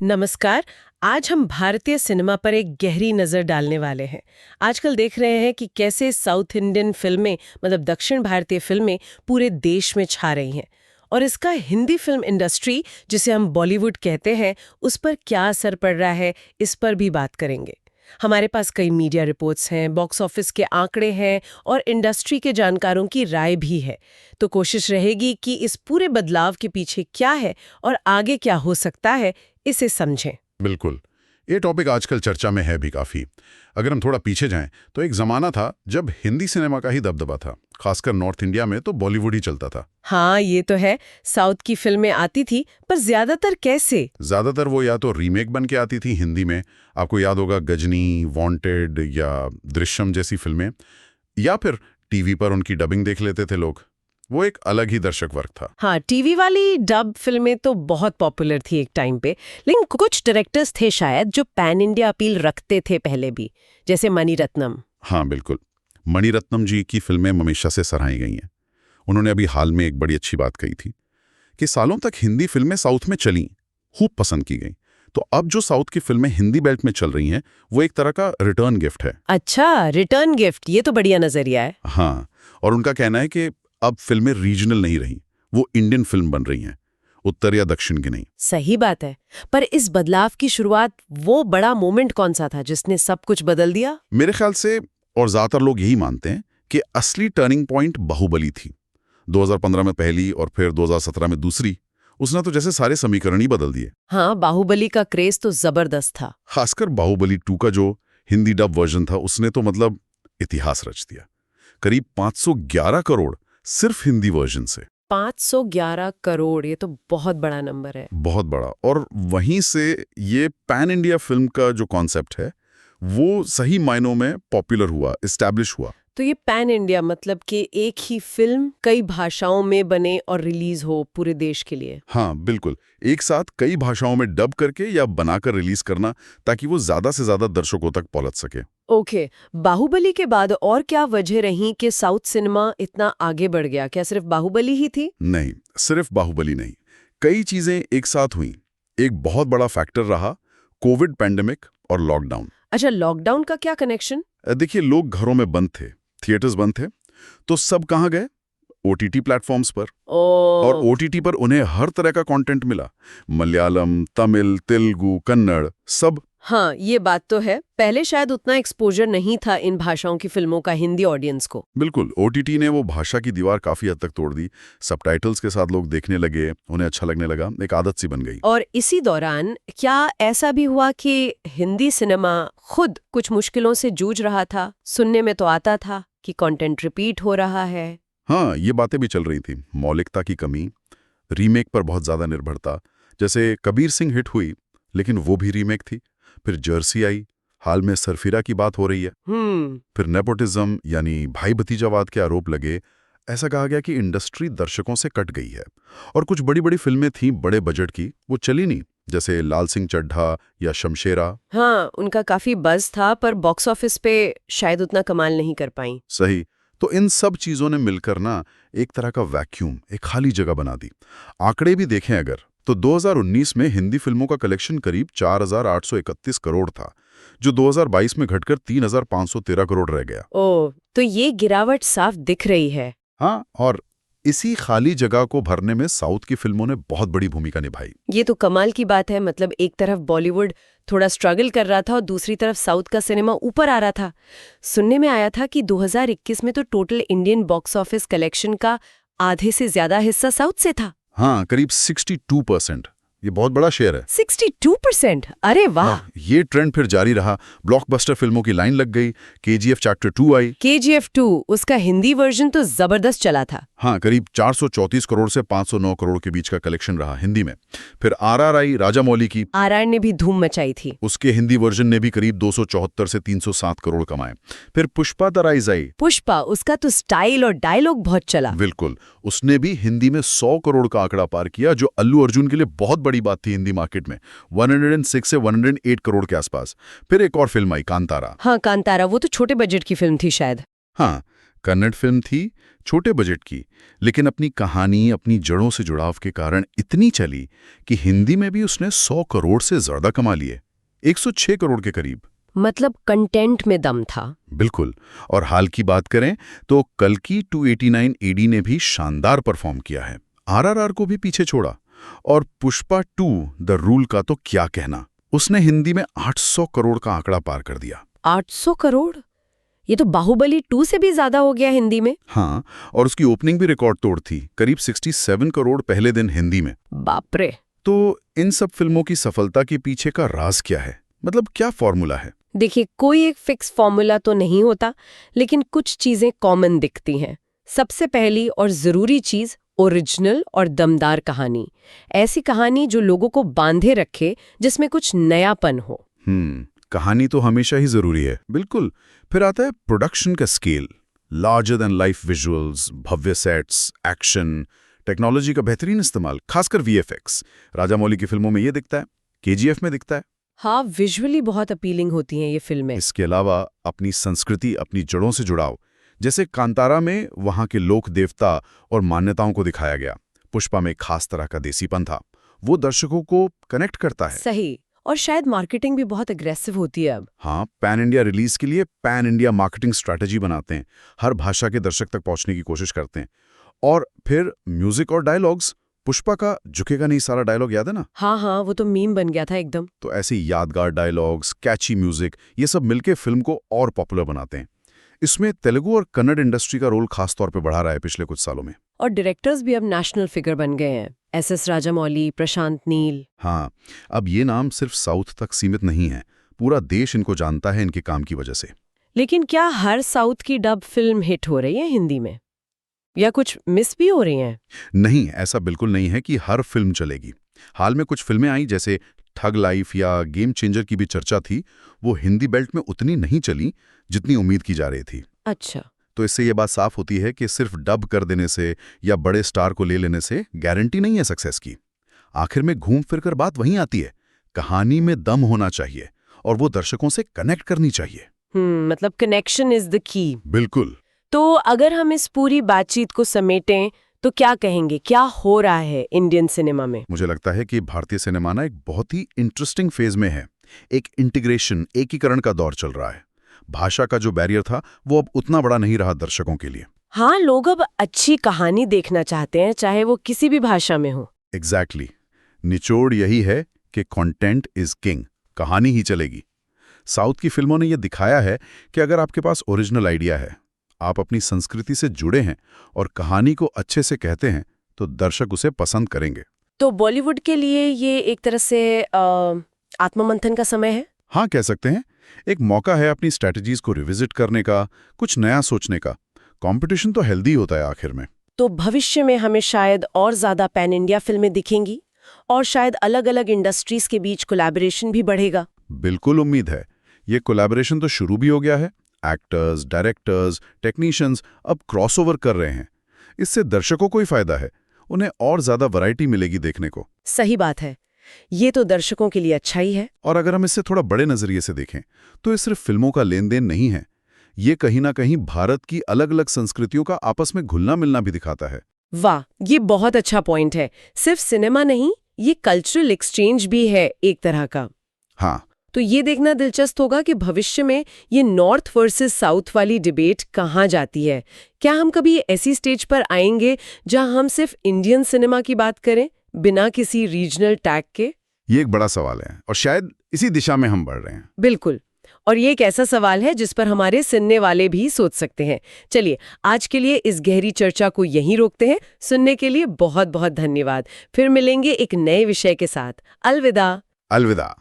नमस्कार। आज हम भारतीय सिनेमा पर एक गहरी नज़र डालने वाले हैं। आजकल देख रहे हैं कि कैसे साउथ इंडियन फिल्में मतलब दक्षिण भारतीय फिल्में पूरे देश में छा रही हैं और इसका हिंदी फिल्म इंडस्ट्री जिसे हम बॉलीवुड कहते हैं उस पर क्या असर पड़ रहा है, इस पर भी बात करेंगे। हमारे पास कई मीडिया रिपोर्ट्स हैं, बॉक्स ऑफिस के आंकड़े हैं और इंडस्ट्री के जानकारों की राय भी है। तो कोशिश रहेगी कि इस पूरे बदलाव के पीछे क्या है और आगे क्या हो सकता है, इसे समझें। बिल्कुल। ये टॉपिक आजकल चर्चा में है भी काफ़ी। अगर हम थोड़ा पीछे जाएं तो एक ज़माना था जब हिंदी सिनेमा का ही दबदबा था। खासकर नॉर्थ इंडिया में तो बॉलीवुड ही चलता था। हाँ, ये तो है। साउथ की फिल्में आती थी, पर ज्यादातर कैसे? ज़्यादातर वो या तो रीमेक बन के आती थी हिंदी में, आपको याद होगा गजनी, वांटेड या दृश्यम जैसी फिल्में, या फिर टीवी पर उनकी डबिंग देख लेते थे लोग। वो एक अलग ही दर्शक वर्ग था। हाँ, टीवी वाली डब फिल्में तो बहुत पॉपुलर थी एक टाइम पे, लेकिन कुछ डायरेक्टर्स थे शायद जो पैन इंडिया अपील रखते थे पहले भी, जैसे मणिरत्नम। हाँ बिल्कुल। मणिरत्नम जी की फिल्में हमेशा से सराही गई हैं। उन्होंने अभी हाल में एक बड़ी अच्छी बात कही थी कि सालों तक हिंदी फिल्में साउथ में चलीं, खूब पसंद की गई। तो अब जो साउथ की फिल्में हिंदी बेल्ट में चल रही हैं, वो एक तरह का रिटर्न गिफ्ट है। अच्छा, रिटर्न गिफ्ट, ये तो बढ़िया नजरिया है। हाँ, और उनका कहना है कि अब फिल्में रीजनल नहीं रही, वो इंडियन फिल्म बन रही हैं, उत्तर या दक्षिण की नहीं। सही बात है। पर इस बदलाव की शुरुआत, वो बड़ा मोमेंट कौन सा था जिसने सब कुछ बदल दिया? मेरे ख्याल से, और ज्यादातर लोग यही मानते हैं, कि असली टर्निंग पॉइंट बाहुबली थी। 2015 में पहली और फिर 2017 में दूसरी। उसने तो जैसे सारे समीकरण ही बदल दिए। हाँ, बाहुबली का क्रेज तो जबरदस्त था। खासकर बाहुबली 2 का जो हिंदी डब वर्जन था, उसने तो मतलब इतिहास रच दिया। करीब 511 करोड़ सिर्फ हिंदी वर्जन से। 511 करोड़, ये तो बहुत बड़ा नंबर है। बहुत बड़ा। और वहीं से ये पैन इंडिया फिल्म का जो कॉन्सेप्ट है, वो सही मायनों में पॉपुलर हुआ, एस्टैब्लिश हुआ। तो ये पैन इंडिया मतलब कि एक ही फिल्म कई भाषाओं में बने और रिलीज हो पूरे देश के लिए। हाँ बिल्कुल, एक साथ कई भाषाओं में डब करके या बनाकर रिलीज करना, ताकि वो ज्यादा से ज्यादा दर्शकों तक पहुंच सके। ओके, बाहुबली के बाद और क्या वजह रही कि साउथ सिनेमा इतना आगे बढ़ गया? क्या सिर्फ बाहुबली ही थी? नहीं, सिर्फ बाहुबली नहीं, कई चीजें एक साथ हुई। एक बहुत बड़ा फैक्टर रहा कोविड पैंडेमिक और लॉकडाउन। अच्छा, लॉकडाउन का क्या कनेक्शन? देखिए, लोग घरों में बंद थे, थिएटर्स बंद थे, तो सब कहाँ गए? ओटीटी प्लेटफॉर्म्स पर। और ओटीटी पर उन्हें हर तरह का कंटेंट मिला, मलयालम, तमिल, तेलुगु, कन्नड़, सब। हाँ, ये बात तो है। पहले शायद उतना एक्सपोजर नहीं था इन भाषाओं की फिल्मों का हिंदी ऑडियंस को। बिल्कुल, ओटीटी ने वो भाषा की दीवार काफी हद तक तोड़ दी। सबटाइटल्स के साथ लोग देखने लगे, उन्हें अच्छा लगने लगा, एक आदत सी बन गई। और इसी दौरान क्या ऐसा भी हुआ कि हिंदी सिनेमा खुद कुछ मुश्किलों से जूझ रहा था? सुनने में तो आता था कि कंटेंट रिपीट हो रहा है। हाँ, ये बातें भी चल रही थी। मौलिकता की कमी, रीमेक पर बहुत ज्यादा निर्भरता। जैसे कबीर सिंह हिट हुई, लेकिन वो भी रीमेक थी। फिर जर्सी आई, हाल में सरफिरा की बात हो रही है। फिर नेपोटिज्म यानी भाई भतीजावाद के आरोप लगे। ऐसा कहा गया कि इंडस्ट्री दर्शकों से कट गई है। और कुछ बड़ी बड़ी फिल्में थीं बड़े बजट की, वो चली नहीं, जैसे लाल सिंह चड्ढा या शमशेरा। हाँ, उनका काफी बज़ था, पर बॉक्स ऑफिस पे शायद उतना कमाल नहीं कर पाई। सही। तो इन सब चीजों ने मिलकर ना एक तरह का वैक्यूम, एक खाली जगह बना दी। आंकड़े भी देखें अगर, तो 2019 में हिंदी फिल्मों का कलेक्शन करीब 4,831 करोड़ था, जो 2022 में घटकर 3,513 करोड़ रह गया। ओह, तो ये गिरावट साफ दिख रही है। हाँ, और इसी खाली जगह को भरने में साउथ की फिल्मों ने बहुत बड़ी भूमिका निभाई। ये तो कमाल की बात है। मतलब एक तरफ बॉलीवुड थोड़ा स्ट्रगल कर रहा था और दूसरी तरफ साउथ का सिनेमा ऊपर आ रहा था। सुनने में आया था कि 2021 में तो total Indian box office collection का आधे से ज्यादा हिस्सा साउथ से था। हाँ, करीब 62%। ये बहुत बड़ा शेयर है। 62%? अरे वाह। हाँ, ये ट्रेंड फिर जारी रहा। ब्लॉकबस्टर फिल्मों की लाइन लग गई। केजीएफ चैप्टर 2 आई। केजीएफ 2, उसका हिंदी वर्जन तो जबरदस्त चला था। हाँ, करीब 434 करोड़ से 509 करोड़ के बीच का कलेक्शन रहा हिंदी में। फिर आरआर आई, राजामौली की। आरआर ने भी धूम मचाई थी। उसके हिंदी वर्जन ने भी करीब 274 से 307 करोड़ कमाए। फिर पुष्पा द राइज आई। पुष्पा, उसका तो स्टाइल और डायलॉग बहुत चला। बिल्कुल, उसने भी हिंदी में 100 करोड़ का आंकड़ा पार किया, जो अल्लू अर्जुन के लिए बहुत बड़ी बात थी हिंदी मार्केट में। 106 से 108 करोड़ के आसपास। फिर एक और फिल्म आई, कांतारा। हाँ, कांतारा, वो तो छोटे बजट की फिल्म थी शायद। हाँ, कन्नड़ फिल्म थी, छोटे बजट की, लेकिन अपनी कहानी, अपनी जड़ों से जुड़ाव के कारण इतनी चली कि हिंदी में भी उसने 100 करोड़ से ज्यादा कमा लिए, 106 करोड़ के करीब। मतलब कंटेंट में दम था। बिल्कुल। और हाल की बात करें तो कल्कि 289 एडी ने भी शानदार परफॉर्म किया है, आरआरआर को भी पीछे छोड़ा। और पुष्पा 2 द रूल का तो क्या कहना, उसने हिंदी में 800 करोड़ का आंकड़ा पार कर दिया। 800 करोड़? ये तो बाहुबली 2 से भी ज्यादा हो गया हिंदी में। हाँ, और उसकी ओपनिंग भी रिकॉर्ड तोड़ थी, करीब 67 करोड़ पहले दिन हिंदी में। बाप रे। तो इन सब फिल्मों की सफलता के पीछे का राज क्या है, मतलब क्या फॉर्मूला है? देखिए, कोई एक फिक्स फॉर्मूला तो नहीं होता, लेकिन कुछ चीजें कॉमन दिखती हैं। सबसे पहली और जरूरी चीज ओरिजिनल और दमदार कहानी। ऐसी कहानी जो लोगों को बांधे रखे, जिसमें कुछ नयापन हो। कहानी तो हमेशा ही जरूरी है, बिल्कुल। फिर आता है प्रोडक्शन का scale, larger than life visuals, भव्य सेट्स, एक्शन, टेक्नोलॉजी का बेहतरीन इस्तेमाल, खासकर वीएफएक्स। राजामौली की फिल्मों में ये दिखता है, केजीएफ में दिखता है। हाँ, विजुअली बहुत अपीलिंग होती हैं ये फिल्में। इसके अलावा अपनी संस्कृति, अपनी जड़ों से जुड़ाव, जैसे कांतारा में वहां के लोक देवता और मान्यताओं को दिखाया गया। पुष्पा में खास तरह का देसीपन था, वो दर्शकों को कनेक्ट करता है। सही। और शायद मार्केटिंग भी बहुत अग्रेसिव होती है अब। हाँ, पैन इंडिया रिलीज के लिए पैन इंडिया मार्केटिंग स्ट्रैटेजी बनाते हैं, हर भाषा के दर्शक तक पहुंचने की कोशिश करते हैं। और फिर म्यूजिक और डायलॉग्स, पुष्पा का झुकेगा नहीं सारा डायलॉग याद है ना? हाँ, वो तो मीम बन गया था एकदम। तो ऐसे यादगार डायलॉग्स, कैची म्यूजिक, ये सब मिलके फिल्म को और पॉपुलर बनाते हैं। इसमें तेलुगु और कन्नड़ इंडस्ट्री का रोल खास तौर पे बढ़ा रहा है पिछले कुछ सालों में। और डायरेक्टर्स भी अब नेशनल फिगर बन गए हैं। एस राजामौली, प्रशांत नील। हाँ, अब ये नाम सिर्फ साउथ तक सीमित नहीं है, पूरा देश इनको जानता है इनके काम की वजह से। लेकिन क्या हर साउथ की डब फिल्म हिट हो रही है हिंदी में, या कुछ मिस भी हो रही हैं? नहीं, ऐसा बिल्कुल नहीं है कि हर फिल्म चलेगी। हाल में कुछ फिल्में आई, जैसे ठग लाइफ या गेम चेंजर की भी चर्चा थी, वो हिंदी बेल्ट में उतनी नहीं चली जितनी उम्मीद की जा रही थी। अच्छा। तो इससे ये बात साफ होती है कि सिर्फ डब कर देने से या बड़े स्टार को ले लेने से गारंटी नहीं है सक्सेस की। आखिर में घूम फिर कर बात वहीं आती है, कहानी में दम होना चाहिए और वो दर्शकों से कनेक्ट करनी चाहिए। मतलब कनेक्शन इज द की। बिल्कुल। तो अगर हम इस पूरी बातचीत को समेटें तो क्या कहेंगे, क्या हो रहा है इंडियन सिनेमा में? मुझे लगता है कि भारतीय सिनेमा ना एक बहुत ही इंटरेस्टिंग फेज में है। एक इंटीग्रेशन, एकीकरण का दौर चल रहा है। भाषा का जो बैरियर था वो अब उतना बड़ा नहीं रहा दर्शकों के लिए। हाँ, लोग अब अच्छी कहानी देखना चाहते हैं, चाहे वो किसी भी भाषा में हो। एग्जैक्टली। निचोड़ यही है कि कंटेंट इज किंग, कहानी ही चलेगी। साउथ की फिल्मों ने यह दिखाया है कि अगर आपके पास ओरिजिनल आइडिया है, आप अपनी संस्कृति से जुड़े हैं और कहानी को अच्छे से कहते हैं, तो दर्शक उसे पसंद करेंगे। तो बॉलीवुड के लिए ये एक तरह से आत्ममंथन का समय है। हाँ, कह सकते हैं। एक मौका है अपनी स्ट्रैटेजीज को रिविजिट करने का, कुछ नया सोचने का। कंपटीशन तो हेल्दी होता है आखिर में। तो भविष्य में हमें शायद और ज्यादा पैन इंडिया फिल्में दिखेंगी और शायद अलग अलग इंडस्ट्रीज के बीच कोलैबोरेशन भी बढ़ेगा। बिल्कुल उम्मीद है। ये कोलैबोरेशन तो शुरू भी हो गया है। एक्टर्स, डायरेक्टर्स, टेक्नीशियंस अब क्रॉसओवर कर रहे हैं। इससे दर्शकों को ही फायदा है, उन्हें और ज्यादा वैरायटी मिलेगी देखने को। सही बात है, ये तो दर्शकों के लिए अच्छा ही है। और अगर हम इसे थोड़ा बड़े नजरिए से देखें तो ये सिर्फ फिल्मों का लेन देन नहीं है, ये कहीं ना कहीं भारत की अलग अलग संस्कृतियों का आपस में घुलना मिलना भी दिखाता है। वाह, ये बहुत अच्छा पॉइंट है। सिर्फ सिनेमा नहीं, ये कल्चरल एक्सचेंज भी है एक तरह का। हाँ, तो ये देखना दिलचस्प होगा कि भविष्य में ये नॉर्थ वर्सेस साउथ वाली डिबेट कहाँ जाती है। क्या हम कभी ऐसी स्टेज पर आएंगे जहां हम सिर्फ इंडियन सिनेमा की बात करें, बिना किसी रीजनल टैग के? ये एक बड़ा सवाल है और शायद इसी दिशा में हम बढ़ रहे हैं। बिल्कुल। और ये एक ऐसा सवाल है जिस पर हमारे सुनने वाले भी सोच सकते हैं। चलिए, आज के लिए इस गहरी चर्चा को यहीं रोकते हैं। सुनने के लिए बहुत बहुत धन्यवाद। फिर मिलेंगे एक नए विषय के साथ। अलविदा। अलविदा।